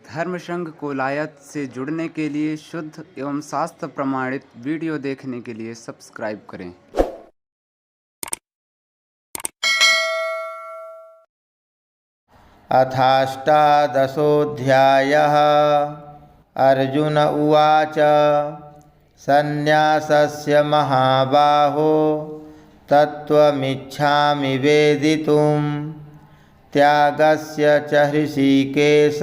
धर्म संघ कोलायत से जुड़ने के लिए शुद्ध एवं शास्त्र प्रमाणित वीडियो देखने के लिए सब्सक्राइब करें। अथाष्टादशोऽध्यायः। अर्जुन उवाच सन्न्यासस्य महाबाहो तत्त्वमिच्छामि वेदितुं त्यागस्य च हृषीकेश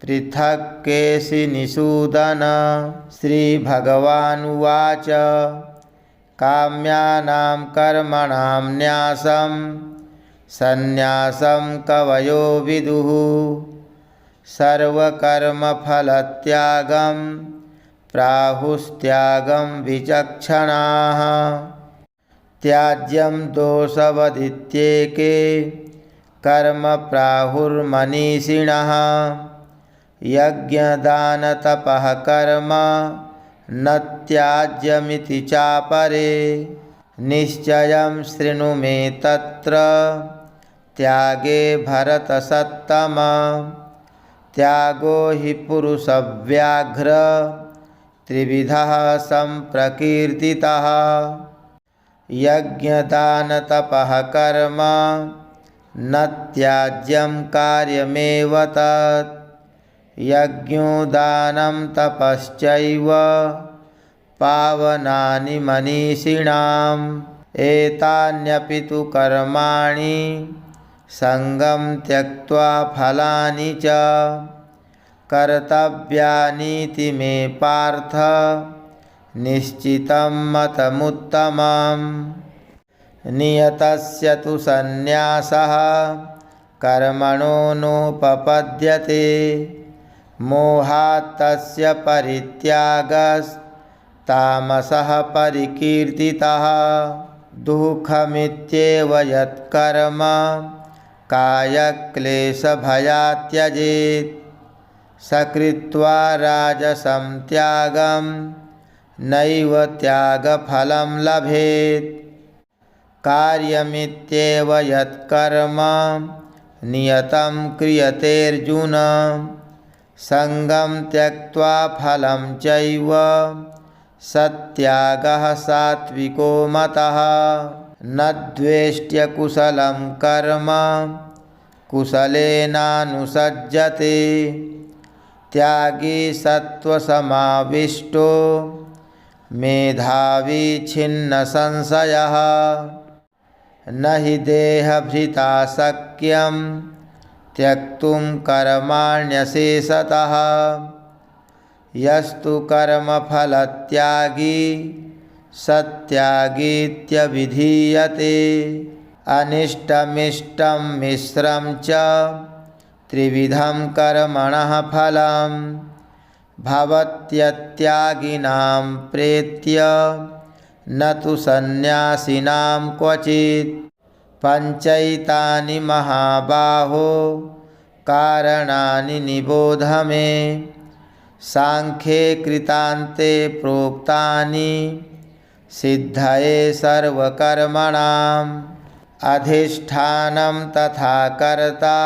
पृथक् केशिनिषूदन। श्रीभगवानुवाच काम्यानां कर्मणां न्यासं सन्न्यासं कवयो विदुः सर्वकर्मफलत्यागं प्राहुस्त्यागं विचक्षणाः। त्याज्यं दोषवदित्येके कर्म प्राहुर्मनीषिणः यज्ञदानतपः कर्म न त्याज्यमिति चापरे। निश्चयं शृणु मे तत्र त्यागे भरतसत्तम। त्यागो हि पुरुषव्याघ्र त्रिविधः सम्प्रकीर्तितः यज्ञदानतपः कर्म न त्याज्यं कार्यमेव तत्। यज्ञोदानं तपश्चैव पावनानि मनीषिणाम् एतान्यपि तु कर्माणि सङ्गं त्यक्त्वा फलानि च कर्तव्यानीति मे पार्थ निश्चितं मतमुत्तमम्। नियतस्य तु सन्न्यासः कर्मणो नोपपद्यते मोहात् तस्य परित्यागस्तामसः परिकीर्तितः। दुःखमित्येव यत्कर्म कायक्लेशभयात् त्यजेत् स कृत्वा राजसं त्यागं नैव त्यागफलं लभेत्। कार्यमित्येव यत्कर्म नियतं क्रियतेऽर्जुन सङ्गं त्यक्त्वा फलं चैव स त्यागः सात्विको मतः। न द्वेष्ट्यकुशलं कर्म कुशलेनानुसज्जते त्यागी सत्त्वसमाविष्टो मेधावी छिन्नसंशयः। न हि देहभृता शक्यं त्यक्तुं कर्माण्यशेषतः यस्तु कर्मफलत्यागी स त्यागीत्यभिधीयते। अनिष्टमिष्टं मिश्रं च त्रिविधं कर्मणः फलं भवत्यत्यागिनां प्रेत्य न तु सन्न्यासिनां क्वचित्। पञ्चैतानि महाबाहो कारणानि निबोध मे सांख्ये कृतान्ते प्रोक्तानि सिद्धये सर्वकर्मणाम्। अधिष्ठानं तथा कर्ता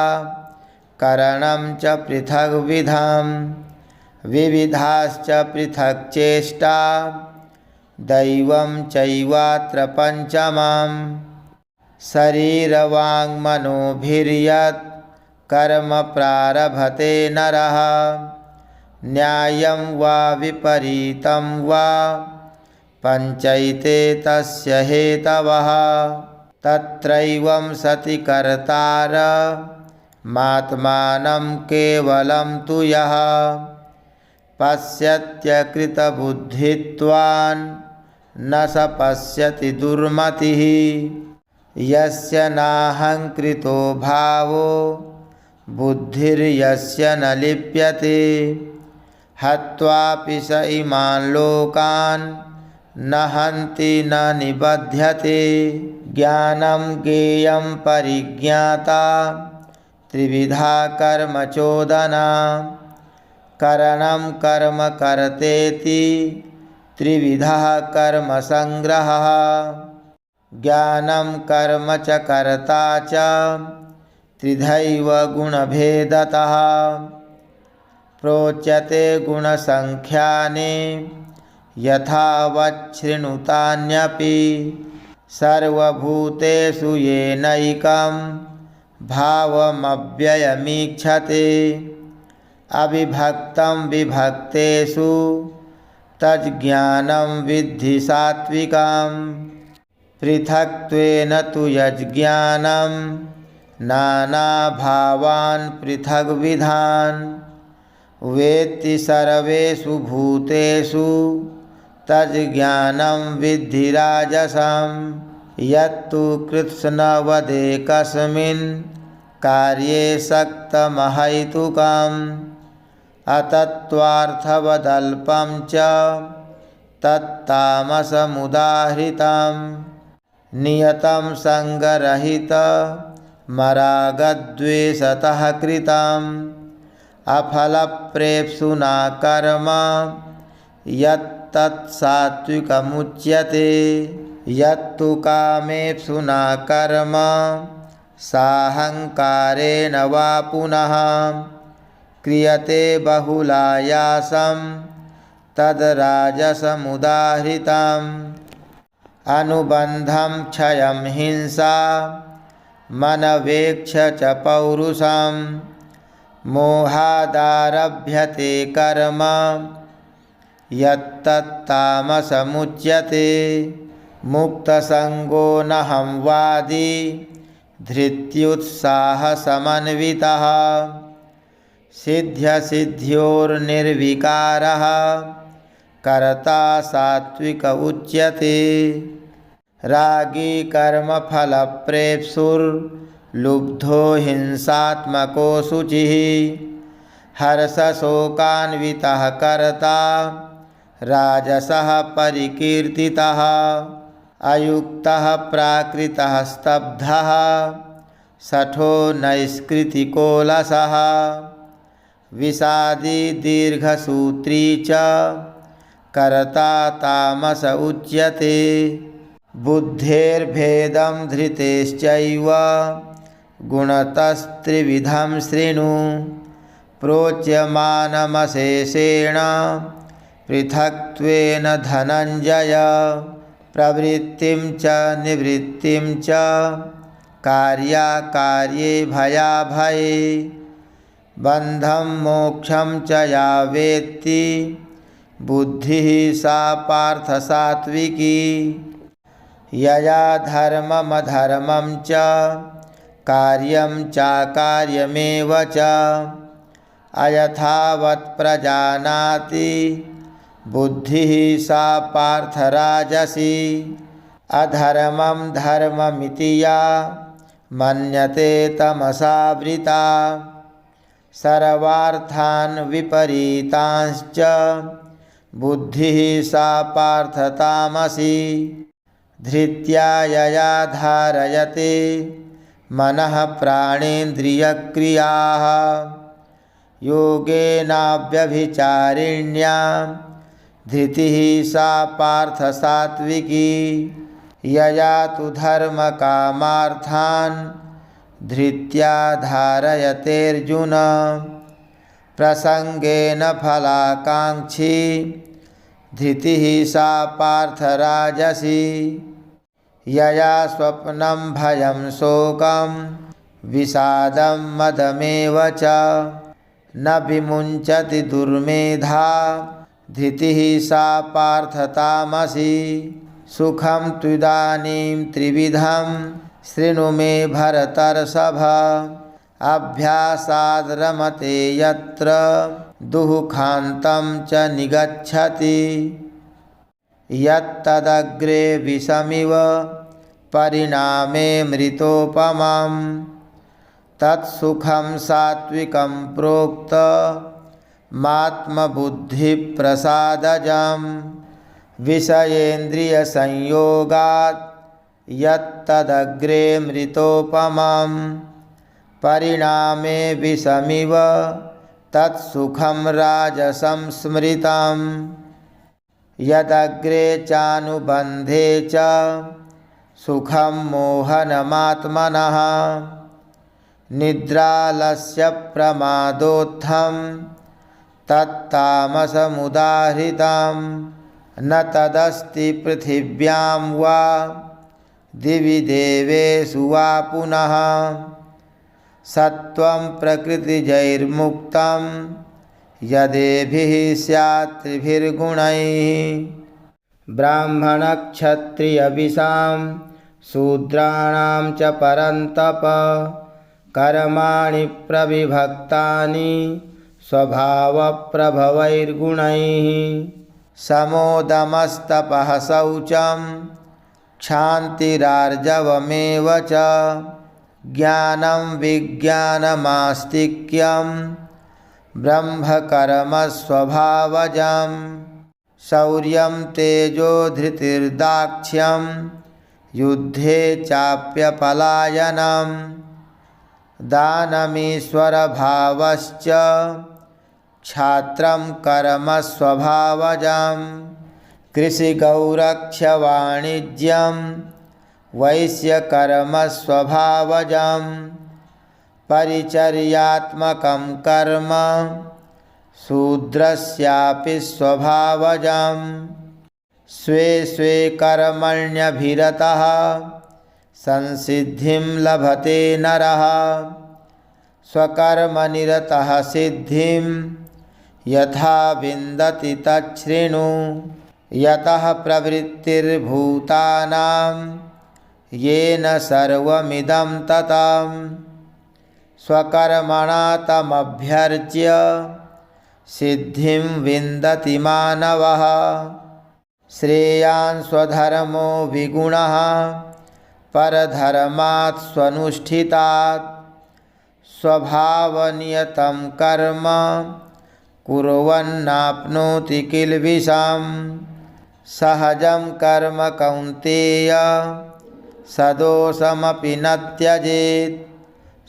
करणं च पृथग्विधं विविधाश्च पृथक् चेष्टा दैवं चैवात्र पञ्चमम्। शरीरवाङ्मनोभिर्यत् कर्म प्रारभते नरः न्यायं वा विपरीतं वा पञ्चैते तस्य हेतवः। तत्रैवं सति कर्तारमात्मानं केवलं तु यः पश्यत्यकृतबुद्धित्वान् न स पश्यति दुर्मतिः। यस्य नाहङ्कृतो भावो बुद्धिर्यस्य न लिप्यते हत्वापि स इमान् लोकान् न हन्ति न निबध्यते। ज्ञानं ज्ञेयं परिज्ञाता त्रिविधा कर्म चोदना करणं कर्म कर्तेति त्रिविधः कर्म संग्रहः। ज्ञानं कर्म च कर्ता च त्रिधैव गुणभेदतः प्रोच्यते गुणसंख्यानि यथावच्छृणुतान्यपि सर्वभूतेषु येनैकं भावमव्ययमीक्षते अविभक्तं विभक्तेषु तज्ज्ञानं विद्धि सात्विकं पृथक्त्वेन तु यज्ज्ञानं नानाभावान् पृथग्विधान् वेत्ति सर्वेषु भूतेषु तज्ज्ञानं विद्धि राजसं यत्तु कृत्स्नवदेकस्मिन् कार्ये सक्तमहैतुकम् अतत्त्वार्थवदल्पं च तत्तामसमुदाहृतं नियतं सङ्गरहितमरागद्वेषतः कृतम् अफलप्रेप्सुना कर्म यत्तत्सात्विकमुच्यते यत्तु कामेप्सुना कर्म साहंकारेण वा पुनः क्रियते बहुलायासं तद्राजसमुदाहृतम् अनुबन्धं क्षयं हिंसा मनवेक्ष च पौरुषं मोहादारभ्यते कर्म यत्तत्तामसमुच्यते मुक्तसङ्गो नहं वादी धृत्युत्साहसमन्वितः सिद्ध्यसिद्ध्योर्निर्विकारः कर्ता सात्विक उच्यते रागी कर्मफलप्रेप्सुर्लुब्धो हिंसात्मको शुचिः हर्षशोकान्वितः कर्ता राजसः परिकीर्तितः अयुक्तः प्राकृतः स्तब्धः शठो नैष्कृतिकोलसः विषादी दीर्घसूत्री च कर्ता तामस उच्यते बुद्धेर्भेदं धृतेश्चैव गुणतस्त्रिविधं शृणु प्रोच्यमानमशेषेण पृथक्त्वेन धनञ्जय प्रवृत्तिं च निवृत्तिं च कार्याकार्ये भयाभये बन्धं मोक्षं च या वेत्ति बुद्धिः सा पार्थ सात्विकी यया धर्ममधर्मं च कार्यं चाकार्यमेव च अयथावत् प्रजानाति बुद्धिः सा पार्थ राजसी अधर्मं धर्ममिति या मन्यते तमसावृता सर्वार्थान् विपरीतांश्च बुद्धिः सा पार्थ तामसी धृत्या यया धारयते मनः प्राणेन्द्रियक्रियाः योगेनाव्यभिचारिण्या धृतिः सा पार्थ सात्विकी यया तु धर्मकामार्थान् धृत्या धारयतेऽर्जुन प्रसंगेन फलाकांक्षी धृतिः सा पार्थ राजसी यया स्वप्नं भयं शोकं विषादं मदमेव च न विमुञ्चति दुर्मेधा धृतिः सा पार्थ तामसी सुखं त्विदानीं त्रिविधं शृणु मे भरतर्षभ अभ्यासाद् रमते यत्र दुःखान्तं च निगच्छति यत्तदग्रे विषमिव परिणामे मृतोपमं तत्सुखं सात्विकं प्रोक्तमात्मबुद्धिप्रसादजं विषयेन्द्रियसंयोगात् यत्तदग्रे मृतोपमं परिणामे विषमिव तत्सुखं राजसं स्मृतं यदग्रे चानुबन्धे च सुखं मोहनमात्मनः निद्रालस्य प्रमादोत्थं तत्तामसमुदाहृतं न तदस्ति पृथिव्यां वा दिवि देवेषु वा पुनः सत्त्वं प्रकृतिजैर्मुक्तं यदेभिः स्यात् त्रिभिर्गुणैः ब्राह्मणक्षत्रियविषां शूद्राणां च परन्तप कर्माणि प्रविभक्तानि स्वभावप्रभवैर्गुणैः समोदमस्तपः शौचं क्षान्तिरार्जवमेव च ज्ञानं विज्ञानमास्तिक्यं ब्रह्मकर्मस्वभावजम् शौर्यं तेजो धृतिर्दाक्ष्यं युद्धे चाप्यपलायनं दानमीश्वरभावश्च क्षात्रं कर्म स्वभावजं कृषिगौरक्ष्यवाणिज्यं वैश्यकर्म स्वभावजं परिचर्यात्मकं कर्म शूद्रस्यापि स्वभावजं स्वे स्वे कर्मण्यभिरतः संसिद्धिं लभते नरः स्वकर्मनिरतः सिद्धिं यथा विन्दति तच्छृणु यतः प्रवृत्तिर्भूतानां येन सर्वमिदं ततं स्वकर्मणा तमभ्यर्च्य सिद्धिं विन्दति मानवः श्रेयान् स्वधर्मो विगुणः परधर्मात् स्वनुष्ठितात् स्वभावनियतं कर्म कुर्वन्नाप्नोति किल्बिषम् सहजं कर्म कौन्तेय सदोषमपि न त्यजेत्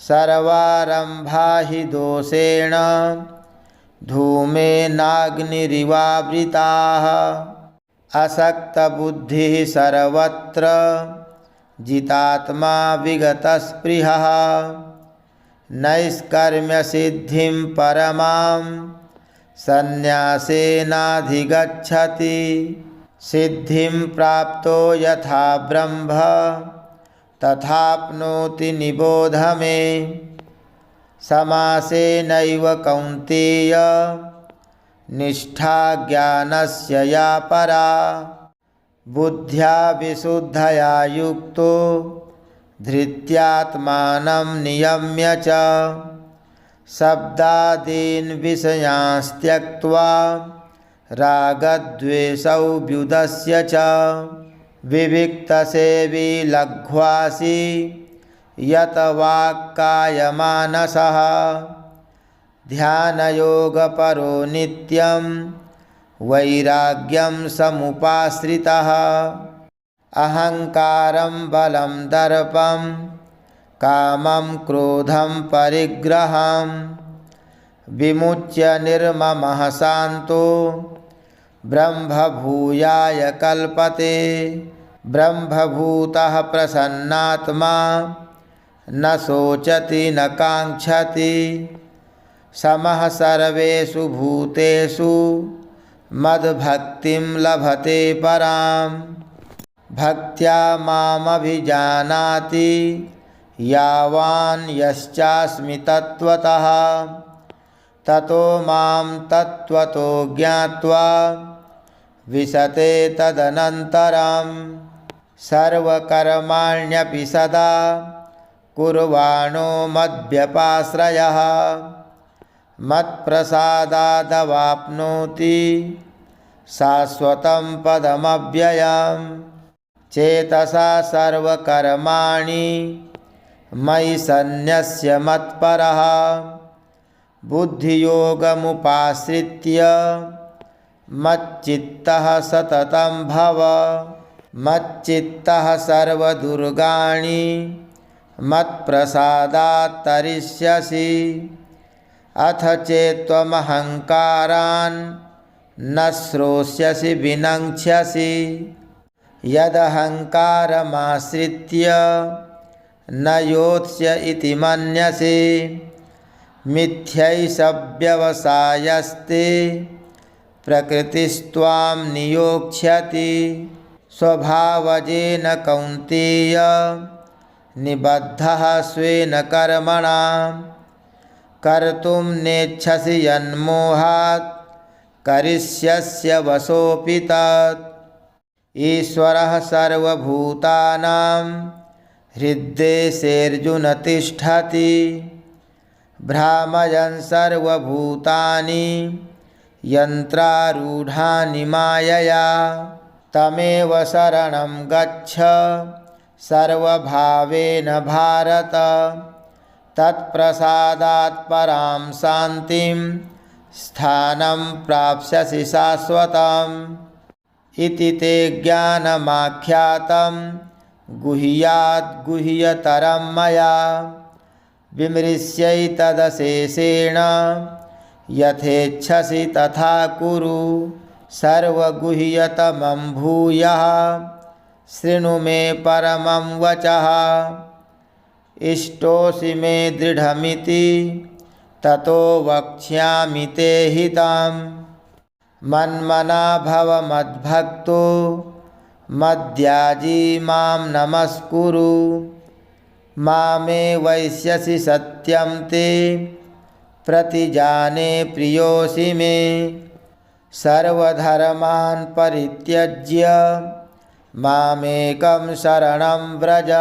सर्वारम्भा हि दोषेण धूमेनाग्निरिवावृताः असक्तबुद्धिः सर्वत्र जितात्मा विगतस्पृहः नैष्कर्म्यसिद्धिं परमां सन्न्यासेनाधिगच्छति सिद्धिं प्राप्तो यथा ब्रह्म तथाप्नोति निबोध मे समासेनैव कौन्तेय निष्ठा ज्ञानस्य या परा बुद्ध्या विशुद्धया युक्तो धृत्यात्मानं नियम्य च शब्दादीन् विषयांस्त्यक्त्वा रागद्वेषौभ्युदस्य च विविक्तसेवी लघ्वासी यत वाक्कायमानसः ध्यानयोगपरो नित्यं वैराग्यं समुपाश्रितः अहंकारं बलं दर्पं कामं क्रोधं परिग्रहं विमुच्य निर्ममः शान्तो ब्रह्मभूयाय कल्पते ब्रह्मभूतः प्रसन्नात्मा न शोचति न काङ्क्षति समः सर्वेषु भूतेषु मद्भक्तिं लभते परां भक्त्या मामभिजानाति यावान् यश्चास्मि तत्त्वतः ततो मां तत्त्वतो ज्ञात्वा विशते तदनन्तरं सर्वकर्माण्यपि सदा कुर्वाणो मद्व्यपाश्रयः मत्प्रसादादवाप्नोति शाश्वतं पदमव्ययम् चेतसा सर्वकर्माणि मयि सन्न्यस्य मत्परः बुद्धियोगमुपाश्रित्य मच्चित्तः सततं भव मच्चित्तः सर्वदुर्गाणि मत्प्रसादात् तरिष्यसि अथ चेत्त्वमहङ्कारान् न श्रोष्यसि विनङ्क्ष्यसि यदहङ्कारमाश्रित्य न योत्स्य इति मन्यसे मिथ्यैष व्यवसायस्ते प्रकृतिस्त्वां नियोक्ष्यति स्वभावजेन कौन्तेय निबद्धः स्वेन कर्मणा कर्तुं नेच्छसि यन्मोहात् करिष्यस्य वशोऽपि तत् ईश्वरः सर्वभूतानां हृद्देशेऽर्जुन तिष्ठति भ्रामयन् सर्वभूतानि यन्त्रारूढानि मायया तमेव शरणं गच्छ सर्वभावेन भारत तत्प्रसादात् परां शान्तिं स्थानं प्राप्स्यसि शाश्वतम् इति ते ज्ञानमाख्यातं गुह्याद् गुह्यतरं मया विमृश्यैतदशेषेण यथेच्छसि तथा कुरु सर्वगुह्यतमं भूयः शृणु मे परमं वचः इष्टोऽसि मे दृढमिति ततो वक्ष्यामि ते हितं मन्मना भव मद्भक्तो मद्याजी मां नमस्कुरु मामे वैष्यसि सत्यं ते प्रतिजाने प्रियोऽसि मे सर्वधर्मान् परित्यज्य मामेकं शरणं व्रज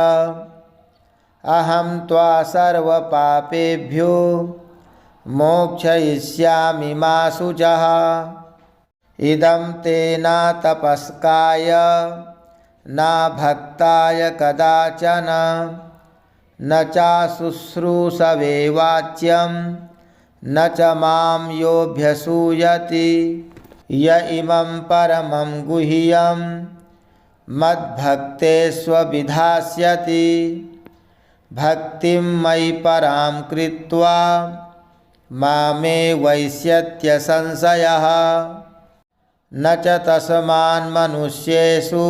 अहं त्वा सर्वपापेभ्यो मोक्षयिष्यामि मा शुचः इदं ते न तपस्काय न भक्ताय कदाचन न चाशुश्रूषवे वाच्यं न च मां योऽभ्यसूयति य इमं परमं गुह्यं मद्भक्तेष्वभिधास्यति भक्तिं मयि परां कृत्वा मामे वैष्यत्यसंशयः न च तस्मान् मनुष्येषु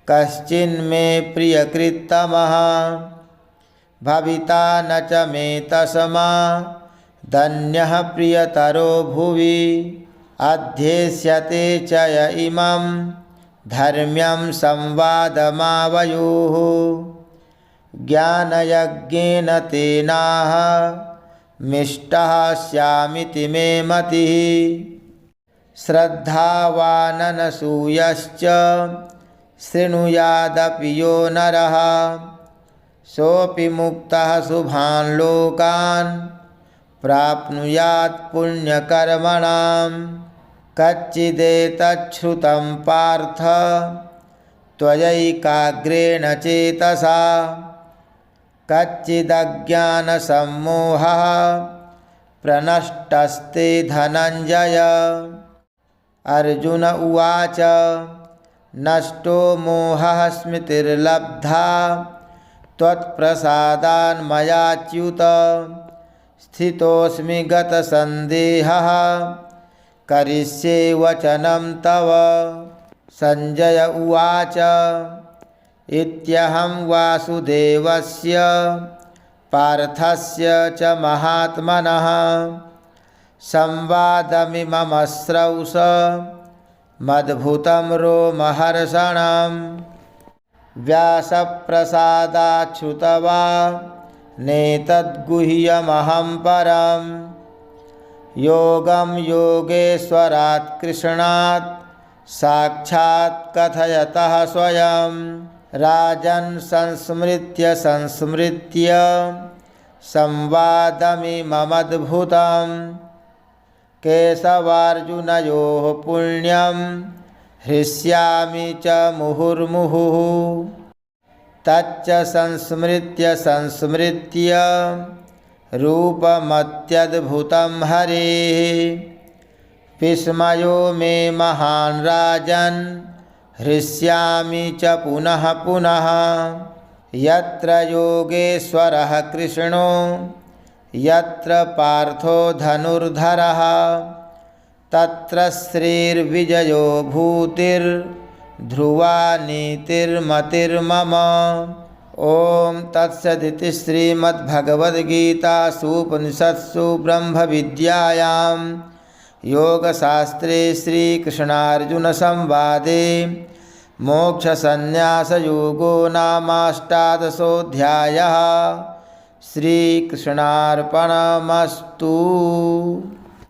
कश्चिन्मे प्रियकृत्तमः भविता न च मे तस्मा धन्यः प्रियतरो भुवि अध्येष्यते च य इमं धर्म्यं संवादमावयोः ज्ञानयज्ञेन तेनाह मिष्टः स्यामिति मे मतिः श्रद्धावाननसूयश्च शृणुयादपि यो नरः सोऽपि मुक्तः शुभान् लोकान् प्राप्नुयात् पुण्यकर्मणां कच्चिदेतच्छ्रुतं पार्थ त्वयैकाग्रेण चेतसा कच्चिदज्ञानसम्मोहः प्रनष्टस्ते धनञ्जय अर्जुन उवाच नष्टो मोहः स्मृतिर्लब्धा त्वत्प्रसादान्मयाच्युत स्थितोऽस्मि गतसन्देहः करिष्ये वचनं तव संजय उवाच इत्यहं वासुदेवस्य पार्थस्य च महात्मनः संवादमिमम श्रौष मद्भुतं रोमहर्षणं व्यासप्रसादाच्छ्रुतवा नेतद्गुह्यमहं परं योगं योगेश्वरात् कृष्णात् साक्षात् कथयतः स्वयं राजन् संस्मृत्य संस्मृत्य संवादमिममद्भुतं केशवार्जुनयोः पुण्यं हृष्यामि च मुहुर्मुहुः तच्च संस्मृत्य संस्मृत्य रूपमत्यद्भुतं हरेः विस्मयो मे महान् राजन् हृष्यामि च पुनः पुनः यत्र योगेश्वरः कृष्णो यत्र पार्थो धनुर्धरः तत्र श्रीर्विजयो भूतिर्ध्रुवा नीतिर्मतिर्मम ओम तत्सदिति श्रीमद्भगवद्गीतासूपनिषत्सु ब्रह्मविद्यायां योगशास्त्रे श्रीकृष्णार्जुनसंवादे मोक्षसंन्यासयोगो नामाष्टादशोऽध्यायः। श्रीकृष्णार्पणमस्तु।